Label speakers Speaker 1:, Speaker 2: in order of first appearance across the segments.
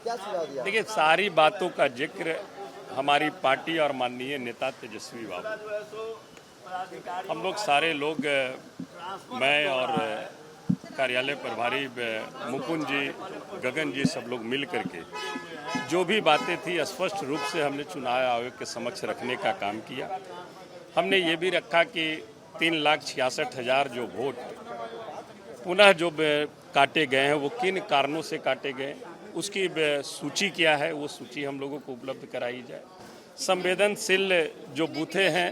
Speaker 1: क्या सुझाव दिया?
Speaker 2: देखिए, सारी बातों का जिक्र हमारी पार्टी और माननीय नेता तेजस्वी बाबू, हम लोग सारे लोग, मैं और कार्यालय प्रभारी मुकुंद जी, गगन जी, सब लोग मिल करके जो भी बातें थी स्पष्ट रूप से हमने चुनाव आयोग के समक्ष रखने का काम किया। हमने ये भी रखा कि 3,66,000 जो वोट पुनः जो काटे गए हैं वो किन कारणों से काटे गए, उसकी सूची क्या है, वो सूची हम लोगों को उपलब्ध कराई जाए। संवेदनशील जो बूथे हैं,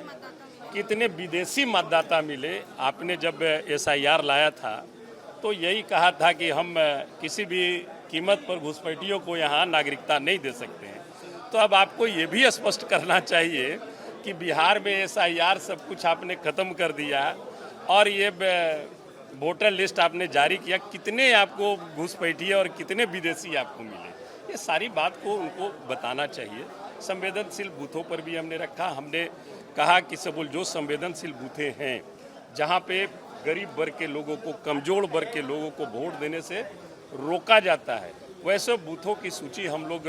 Speaker 2: कितने विदेशी मतदाता मिले। आपने जब SIR लाया था तो यही कहा था कि हम किसी भी कीमत पर घुसपैठियों को यहाँ नागरिकता नहीं दे सकते हैं। तो अब आपको ये भी स्पष्ट करना चाहिए कि बिहार में SIR सब कुछ आपने ख़त्म कर दिया और ये वोटर लिस्ट आपने जारी किया, कितने आपको घुसपैठिए और कितने विदेशी आपको मिले, ये सारी बात को उनको बताना चाहिए। संवेदनशील बूथों पर भी हमने रखा। हमने कहा कि सब जो संवेदनशील बूथे हैं जहाँ पे गरीब वर्ग के लोगों को, कमजोर वर्ग के लोगों को वोट देने से रोका जाता है, वैसे बूथों की सूची हम लोग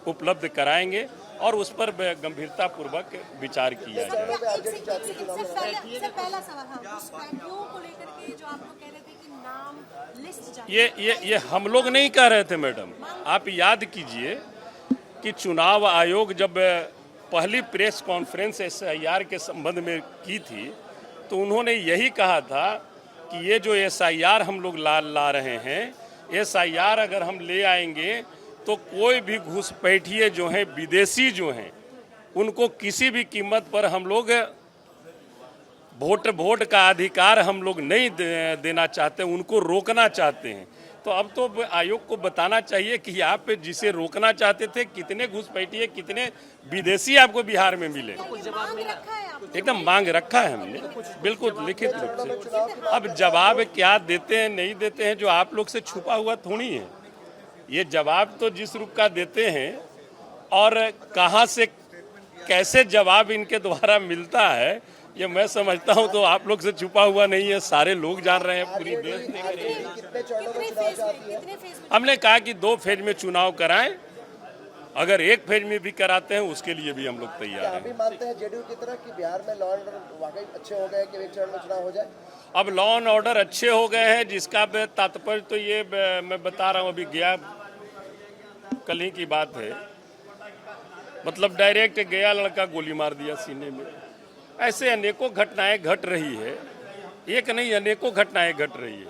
Speaker 2: उपलब्ध कराएंगे और उस पर गंभीरतापूर्वक विचार किया जाए। ये हम लोग नहीं कह रहे थे मैडम, आप याद कीजिए कि चुनाव आयोग जब पहली प्रेस कॉन्फ्रेंस SIR के संबंध में की थी तो उन्होंने यही कहा था कि ये जो SIR हम लोग ला रहे हैं, SIR अगर हम ले आएंगे तो कोई भी घुसपैठिए जो हैं, विदेशी जो हैं, उनको किसी भी कीमत पर हम लोग वोट का अधिकार हम लोग नहीं देना चाहते, उनको रोकना चाहते हैं। तो अब तो आयोग को बताना चाहिए कि आप जिसे रोकना चाहते थे, कितने घुसपैठिए, कितने विदेशी आपको बिहार में मिले। एकदम मांग रखा है हमने, बिल्कुल लिखित रूप से। अब जवाब क्या देते हैं नहीं देते हैं जो आप लोग से छुपा हुआ थोड़ी है। ये जवाब तो जिस रूप का देते हैं और कहाँ से कैसे जवाब इनके द्वारा मिलता है, ये मैं समझता हूँ तो आप लोग से छुपा हुआ नहीं है, सारे लोग जान रहे हैं, पूरी देश देख रहे हैं। हमने कहा कि 2 फेज में चुनाव कराएं, अगर 1 फेज में भी कराते हैं उसके लिए भी हम लोग तैयार हैं।
Speaker 1: अभी मानते हैं JDU की तरह कि बिहार में लॉ एंड ऑर्डर वाकई अच्छे हो गए कि 1 चरण में चुनाव हो जाए?
Speaker 2: अब लॉ एंड ऑर्डर अच्छे हो गए हैं, जिसका तात्पर्य तो ये मैं बता रहा हूँ, अभी गया कल ही की बात है, मतलब डायरेक्ट गया लड़का गोली मार दिया सीने में। ऐसे अनेकों घटनाएं घट रही है, एक नहीं अनेकों घटनाएं घट रही है।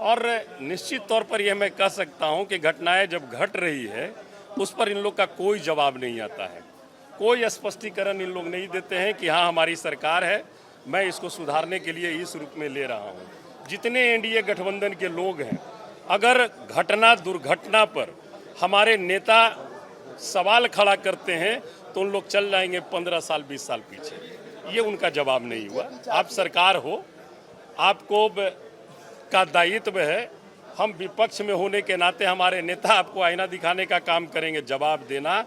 Speaker 2: और निश्चित तौर पर यह मैं कह सकता हूं कि घटनाएं जब घट रही है उस पर इन लोग का कोई जवाब नहीं आता है, कोई स्पष्टीकरण इन लोग नहीं देते हैं कि हाँ हमारी सरकार है, मैं इसको सुधारने के लिए इस रूप में ले रहा हूं। जितने NDA गठबंधन के लोग हैं, अगर घटना दुर्घटना पर हमारे नेता सवाल खड़ा करते हैं तो उन लोग चल जाएंगे 15 साल 20 साल पीछे। ये उनका जवाब नहीं हुआ। आप सरकार हो, आपको का दायित्व है, हम विपक्ष में होने के नाते हमारे नेता आपको आईना दिखाने का काम करेंगे, जवाब देना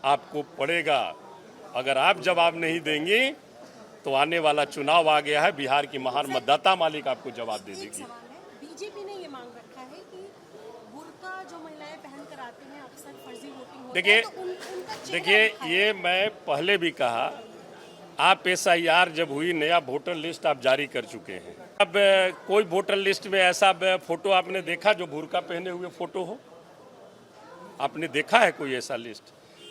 Speaker 2: आपको पड़ेगा। अगर आप जवाब नहीं देंगे तो आने वाला चुनाव आ गया है, बिहार की महान मतदाता मालिक आपको जवाब दे देगी।
Speaker 3: बीजेपी ने ये मांग रखा है कि बुर्का जो महिलाएं पहनकर आती हैं अक्सर फर्जी वोटिंग होती है।
Speaker 2: देखिए ये मैं पहले भी कहा, आप SIR जब हुई, नया वोटर लिस्ट आप जारी कर चुके हैं। अब कोई वोटर लिस्ट में ऐसा फोटो आपने देखा जो बुर्का पहने हुए फोटो हो? आपने देखा है कोई ऐसा लिस्ट?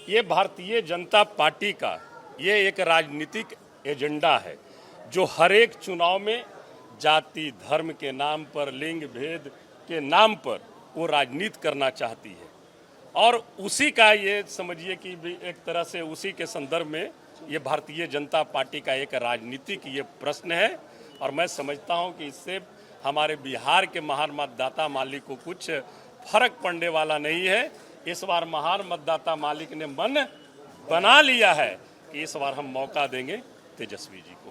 Speaker 2: ये भारतीय जनता पार्टी का ये एक राजनीतिक एजेंडा है जो हर एक चुनाव में जाति धर्म के नाम पर, लिंग भेद के नाम पर वो राजनीति करना चाहती है। और उसी का ये समझिए कि एक तरह से उसी के संदर्भ में ये भारतीय जनता पार्टी का एक राजनीतिक ये प्रश्न है। और मैं समझता हूं कि इससे हमारे बिहार के महान मतदाता मालिक को कुछ फर्क पड़ने वाला नहीं है। इस बार महान मतदाता मालिक ने मन बना लिया है कि इस बार हम मौका देंगे तेजस्वी जी को।